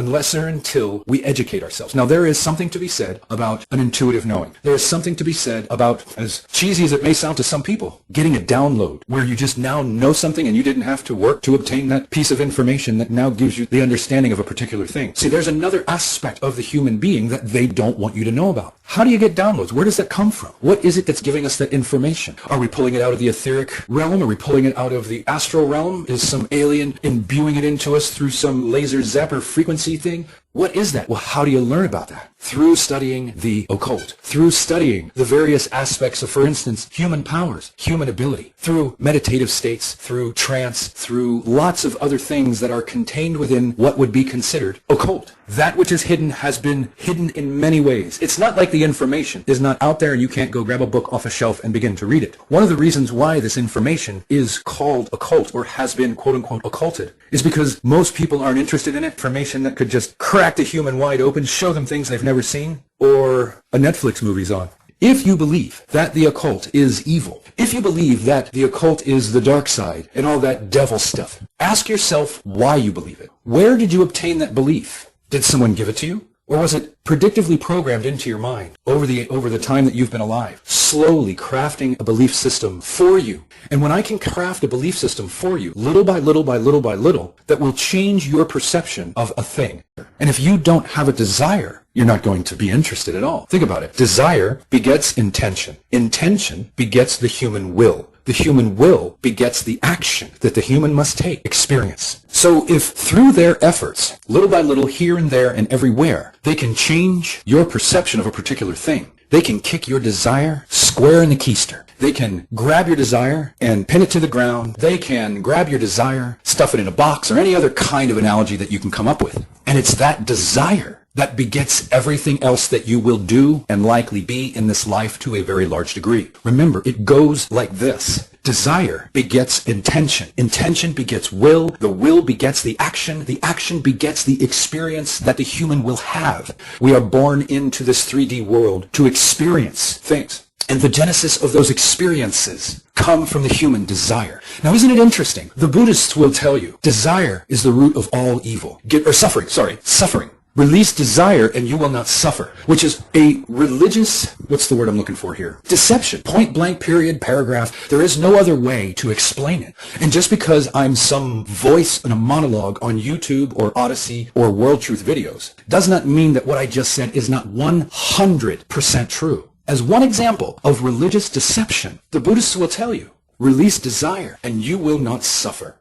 unless or until we educate ourselves. Now, there is something to be said about an intuitive knowing. There is something to be said about, as cheesy as it may sound to some people, getting a download where you just now know something and you didn't have to work to obtain that piece of information that now gives you the understanding of a particular thing. See, there's another aspect of the human being that they don't want you to know about. How do you get downloads? Where does that come from? What is it that's giving us that information? Are we pulling it out of the etheric realm? Are we pulling it out of the astral realm? Is some alien imbuing it into us through some laser zapper frequency thing? What is that? Well, how do you learn about that? Through studying the occult, through studying the various aspects of, for instance, human powers, human ability, through meditative states, through trance, through lots of other things that are contained within what would be considered occult. That which is hidden has been hidden in many ways. It's not like the information is not out there and you can't go grab a book off a shelf and begin to read it. One of the reasons why this information is called occult or has been quote-unquote occulted is because most people aren't interested in it. Information that could just crack the human wide open, show them things they've never seen, or a Netflix movie's on. If you believe that the occult is evil, if you believe that the occult is the dark side and all that devil stuff, ask yourself why you believe it. Where did you obtain that belief? Did someone give it to you? Or was it predictively programmed into your mind over the time that you've been alive, slowly crafting a belief system for you? And when I can craft a belief system for you, little by little by little by little, that will change your perception of a thing. And if you don't have a desire, you're not going to be interested at all. Think about it. Desire begets intention. Intention begets the human will. The human will begets the action that the human must take, experience. So if through their efforts, little by little, here and there and everywhere, they can change your perception of a particular thing, they can kick your desire square in the keister. They can grab your desire and pin it to the ground. They can grab your desire, stuff it in a box, or any other kind of analogy that you can come up with. And it's that desire that begets everything else that you will do and likely be in this life to a very large degree. Remember, it goes like this. Desire begets intention. Intention begets will. The will begets the action. The action begets the experience that the human will have. We are born into this 3D world to experience things. And the genesis of those experiences come from the human desire. Now, isn't it interesting? The Buddhists will tell you, desire is the root of all evil. Suffering. Release desire and you will not suffer, which is a religious, what's the word I'm looking for here? Deception. Point blank, period, paragraph. There is no other way to explain it. And just because I'm some voice in a monologue on YouTube or Odyssey or World Truth videos does not mean that what I just said is not 100% true. As one example of religious deception, the Buddhists will tell you, release desire and you will not suffer.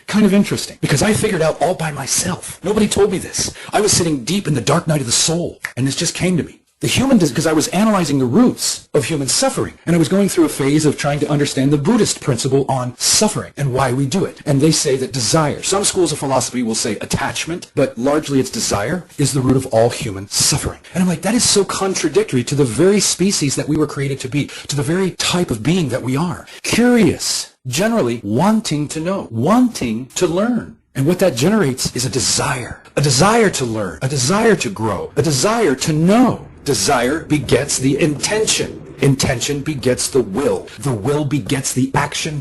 Kind of interesting, because I figured out all by myself. Nobody told me this. I was sitting deep in the dark night of the soul, and this just came to me. Because I was analyzing the roots of human suffering, and I was going through a phase of trying to understand the Buddhist principle on suffering and why we do it. And they say that desire, some schools of philosophy will say attachment, but largely it's desire, is the root of all human suffering. And I'm like, that is so contradictory to the very species that we were created to be, to the very type of being that we are. Curious, generally wanting to know, wanting to learn. And what that generates is a desire to learn, a desire to grow, a desire to know. Desire begets the intention. Intention begets the will. The will begets the action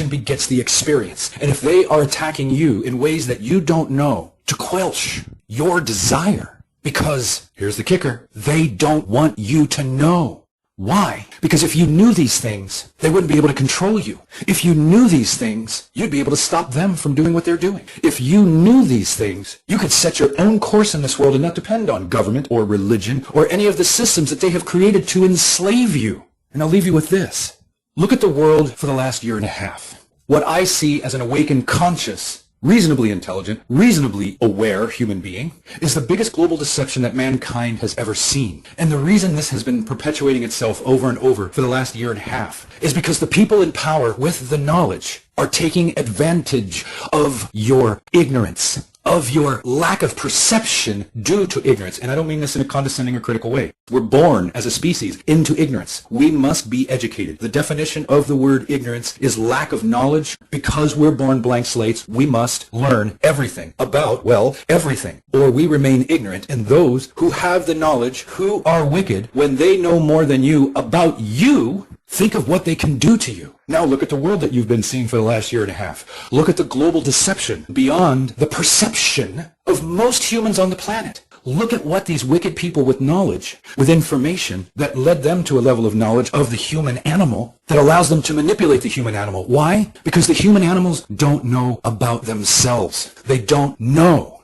begets the experience. And if they are attacking you in ways that you don't know, to quench your desire, because, here's the kicker, they don't want you to know. Why? Because if you knew these things, they wouldn't be able to control you. If you knew these things, you'd be able to stop them from doing what they're doing. If you knew these things, you could set your own course in this world and not depend on government or religion or any of the systems that they have created to enslave you. And I'll leave you with this. Look at the world for the last year and a half. What I see as an awakened, conscious, reasonably intelligent, reasonably aware human being is the biggest global deception that mankind has ever seen. And the reason this has been perpetuating itself over and over for the last year and a half is because the people in power with the knowledge are taking advantage of your ignorance, of your lack of perception due to ignorance. And I don't mean this in a condescending or critical way. We're born as a species into ignorance. We must be educated. The definition of the word ignorance is lack of knowledge. Because we're born blank slates, we must learn everything about, well, everything. Or we remain ignorant. And those who have the knowledge, who are wicked, when they know more than you about you, Think of what they can do to you. Now look at the world that you've been seeing for the last year and a half. Look at the global deception beyond the perception of most humans on the planet. Look at what these wicked people with knowledge, with information that led them to a level of knowledge of the human animal that allows them to manipulate the human animal. Why? Because the human animals don't know about themselves. They don't know.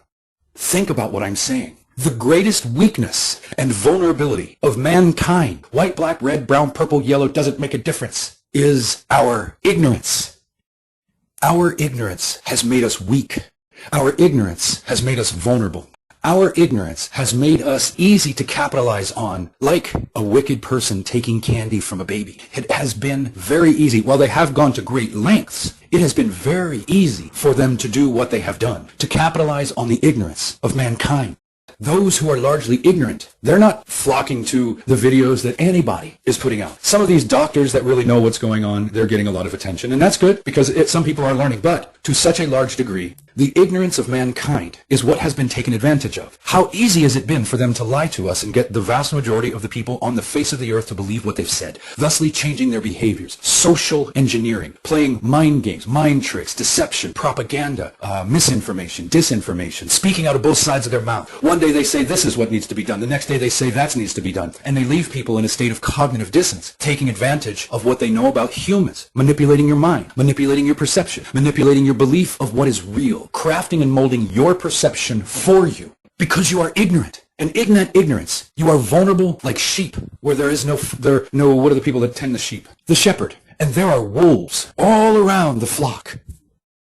Think about what I'm saying. The greatest weakness and vulnerability of mankind, white, black, red, brown, purple, yellow, doesn't make a difference, is our ignorance. Our ignorance has made us weak. Our ignorance has made us vulnerable. Our ignorance has made us easy to capitalize on, like a wicked person taking candy from a baby. It has been very easy. While they have gone to great lengths, it has been very easy for them to do what they have done, to capitalize on the ignorance of mankind. Those who are largely ignorant, they're not flocking to the videos that anybody is putting out. Some of these doctors that really know what's going on, they're getting a lot of attention, and that's good because some people are learning. But to such a large degree, the ignorance of mankind is what has been taken advantage of. How easy has it been for them to lie to us and get the vast majority of the people on the face of the earth to believe what they've said, thusly changing their behaviors. Social engineering, playing mind games, mind tricks, deception, propaganda, misinformation, disinformation, speaking out of both sides of their mouth. One day they say this is what needs to be done. The next day they say that needs to be done. And they leave people in a state of cognitive dissonance, taking advantage of what they know about humans, manipulating your mind, manipulating your perception, manipulating your belief of what is real, crafting and molding your perception for you because you are ignorant. And in that ignorance, you are vulnerable like sheep, where there is no, what are the people that tend the sheep? The shepherd. And there are wolves all around the flock,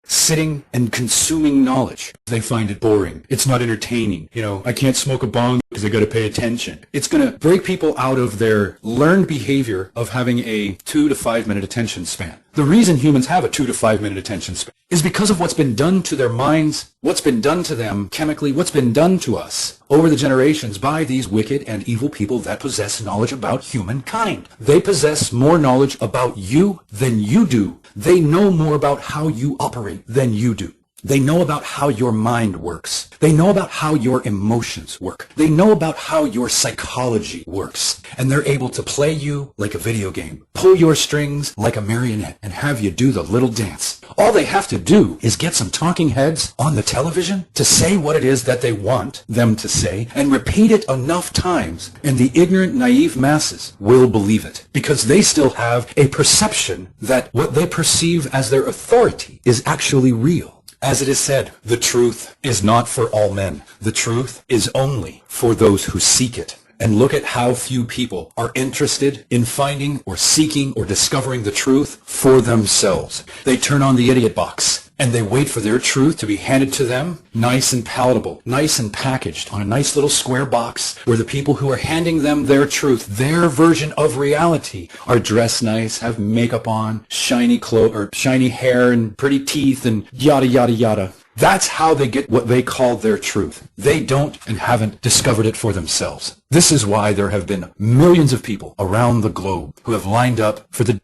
sitting and consuming knowledge. They find it boring. It's not entertaining. I can't smoke a bong because I got to pay attention. It's going to break people out of their learned behavior of having a 2 to 5 minute attention span. The reason humans have a 2 to 5 minute attention span is because of what's been done to their minds, what's been done to them chemically, what's been done to us over the generations by these wicked and evil people that possess knowledge about humankind. They possess more knowledge about you than you do. They know more about how you operate than you do. They know about how your mind works. They know about how your emotions work. They know about how your psychology works. And they're able to play you like a video game, pull your strings like a marionette, and have you do the little dance. All they have to do is get some talking heads on the television to say what it is that they want them to say, and repeat it enough times, and the ignorant, naive masses will believe it, because they still have a perception that what they perceive as their authority is actually real. As it is said, the truth is not for all men. The truth is only for those who seek it. And look at how few people are interested in finding or seeking or discovering the truth for themselves. They turn on the idiot box and they wait for their truth to be handed to them, nice and palatable, nice and packaged on a nice little square box where the people who are handing them their truth, their version of reality, are dressed nice, have makeup on, shiny clothes or shiny hair and pretty teeth and yada yada yada. That's how they get what they call their truth. They don't and haven't discovered it for themselves. This is why there have been millions of people around the globe who have lined up for the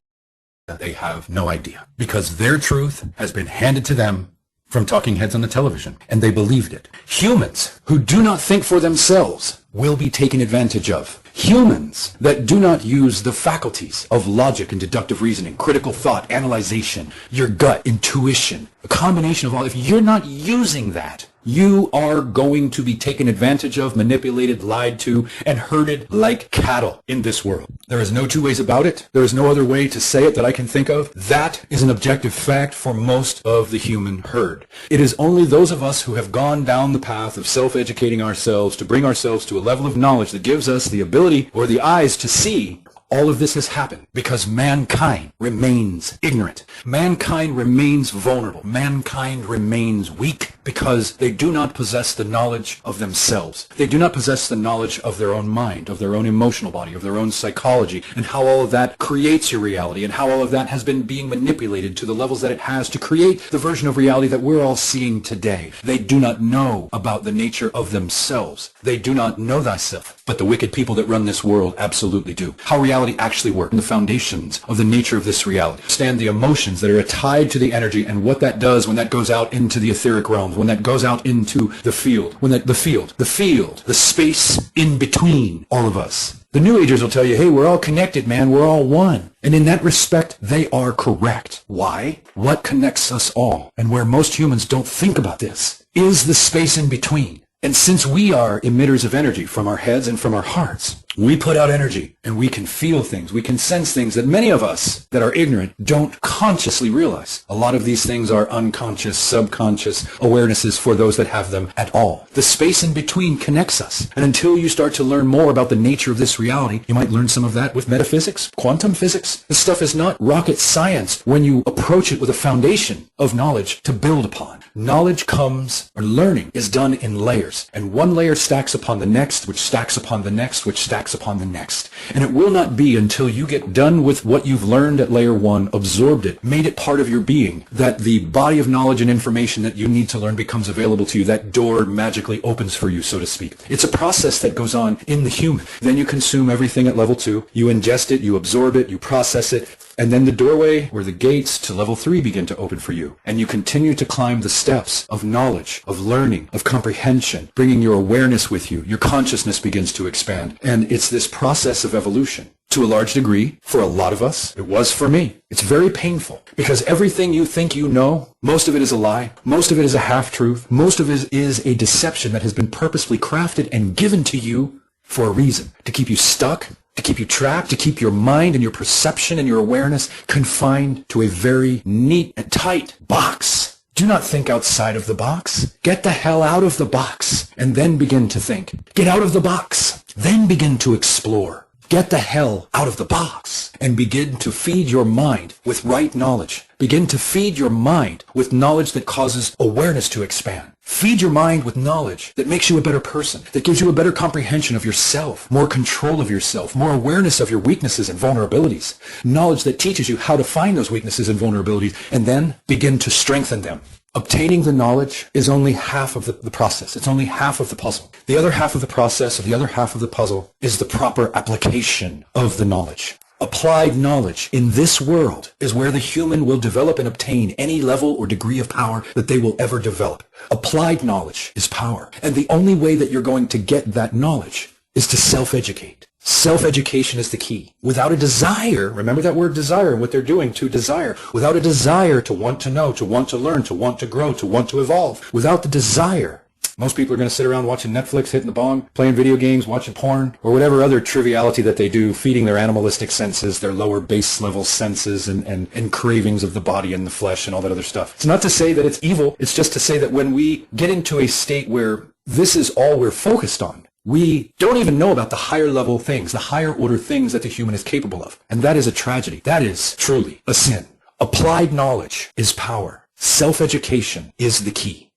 they have no idea, because their truth has been handed to them from talking heads on the television, and they believed it. Humans who do not think for themselves will be taken advantage of. Humans that do not use the faculties of logic and deductive reasoning, critical thought, analyzation, your gut, intuition, a combination of all. If you're not using that, you are going to be taken advantage of, manipulated, lied to, and herded like cattle in this world. There is no two ways about it. There is no other way to say it that I can think of. That is an objective fact for most of the human herd. It is only those of us who have gone down the path of self-educating ourselves to bring ourselves to a level of knowledge that gives us the ability or the eyes to see all of this has happened because mankind remains ignorant. Mankind remains vulnerable. Mankind remains weak because they do not possess the knowledge of themselves. They do not possess the knowledge of their own mind, of their own emotional body, of their own psychology, and how all of that creates your reality, and how all of that has been being manipulated to the levels that it has to create the version of reality that we're all seeing today. They do not know about the nature of themselves. They do not know thyself. But the wicked people that run this world absolutely do. How reality reality actually work, and the foundations of the nature of this reality. Understand the emotions that are tied to the energy and what that does when that goes out into the etheric realms, when that goes out into the field, the space in between all of us. The New Agers will tell you, hey, we're all connected, man. We're all one. And in that respect, they are correct. Why? What connects us all, and where most humans don't think about this, is the space in between. And since we are emitters of energy from our heads and from our hearts, we put out energy and we can feel things. We can sense things that many of us that are ignorant don't consciously realize. A lot of these things are unconscious, subconscious awarenesses for those that have them at all. The space in between connects us. And until you start to learn more about the nature of this reality, you might learn some of that with metaphysics, quantum physics. This stuff is not rocket science when you approach it with a foundation of knowledge to build upon. Knowledge comes, or learning is done in layers. And one layer stacks upon the next, which stacks upon the next, which stacks upon the next. And it will not be until you get done with what you've learned at layer one, absorbed it, made it part of your being, that the body of knowledge and information that you need to learn becomes available to you. That door magically opens for you, so to speak. It's a process that goes on in the human. Then you consume everything at level 2. You ingest it, you absorb it, you process it, and then the doorway or the gates to level 3 begin to open for you. And you continue to climb the steps of knowledge, of learning, of comprehension, bringing your awareness with you. Your consciousness begins to expand. And it's this process of evolution. To a large degree, for a lot of us, it was for me. It's very painful because everything you think you know, most of it is a lie. Most of it is a half-truth. Most of it is a deception that has been purposefully crafted and given to you for a reason. To keep you stuck, to keep you trapped, to keep your mind and your perception and your awareness confined to a very neat and tight box. Do not think outside of the box. Get the hell out of the box and then begin to think. Get out of the box, then begin to explore. Get the hell out of the box and begin to feed your mind with right knowledge. Begin to feed your mind with knowledge that causes awareness to expand. Feed your mind with knowledge that makes you a better person, that gives you a better comprehension of yourself, more control of yourself, more awareness of your weaknesses and vulnerabilities. Knowledge that teaches you how to find those weaknesses and vulnerabilities and then begin to strengthen them. Obtaining the knowledge is only half of the process. It's only half of the puzzle. The other half of the process, or the other half of the puzzle, is the proper application of the knowledge. Applied knowledge in this world is where the human will develop and obtain any level or degree of power that they will ever develop. Applied knowledge is power. And the only way that you're going to get that knowledge is to self-educate. Self-education is the key. Without a desire, remember that word desire and what they're doing to desire. Without a desire to want to know, to want to learn, to want to grow, to want to evolve. Without the desire, most people are going to sit around watching Netflix, hitting the bong, playing video games, watching porn, or whatever other triviality that they do, feeding their animalistic senses, their lower base level senses and cravings of the body and the flesh and all that other stuff. It's not to say that it's evil. It's just to say that when we get into a state where this is all we're focused on, we don't even know about the higher level things, the higher order things that the human is capable of. And that is a tragedy. That is truly a sin. Applied knowledge is power. Self-education is the key.